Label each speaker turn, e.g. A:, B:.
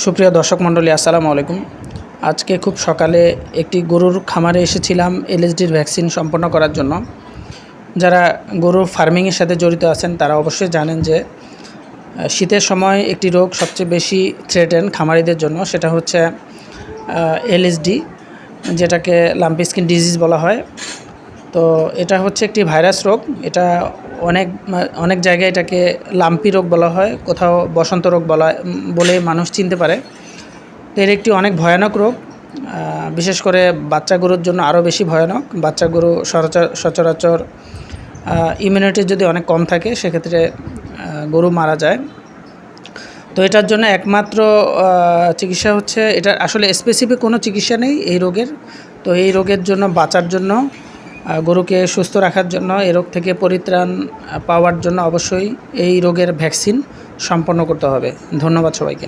A: সুপ্রিয় দর্শক মণ্ডলী, আসসালামু আলাইকুম। আজকে খুব সকালে একটি গরুর খামারে এসেছিলাম এলএসডির ভ্যাকসিন সম্পন্ন করার জন্য। যারা গরুর ফার্মিংয়ের সাথে জড়িত আছেন তারা অবশ্যই জানেন যে শীতের সময় একটি রোগ সবচেয়ে বেশি থ্রেটেন খামারিদের জন্য, সেটা হচ্ছে এলএসডি, যেটাকে লাম্পি স্কিন ডিজিজ বলা হয়। তো এটা হচ্ছে একটি ভাইরাস রোগ। এটা অনেক জায়গায় এটাকে লাম্পি রোগ বলা হয়, কোথাও বসন্ত রোগ বলে মানুষ চিনতে পারে। এর একটি অনেক ভয়ানক রোগ, বিশেষ করে বাচ্চা গরুর জন্য আরও বেশি ভয়ানক। বাচ্চা গরু সচরাচর ইমিউনিটি যদি অনেক কম থাকে সেক্ষেত্রে গরু মারা যায়। তো এটার জন্য একমাত্র চিকিৎসা হচ্ছে, এটা আসলে স্পেসিফিক কোনো চিকিৎসা নেই এই রোগের। তো এই রোগের জন্য বাঁচার জন্য, গরুকে সুস্থ রাখার জন্য, এই রোগ থেকে পরিত্রাণ পাওয়ার জন্য অবশ্যই এই রোগের ভ্যাকসিন সম্পন্ন করতে হবে। ধন্যবাদ সবাইকে।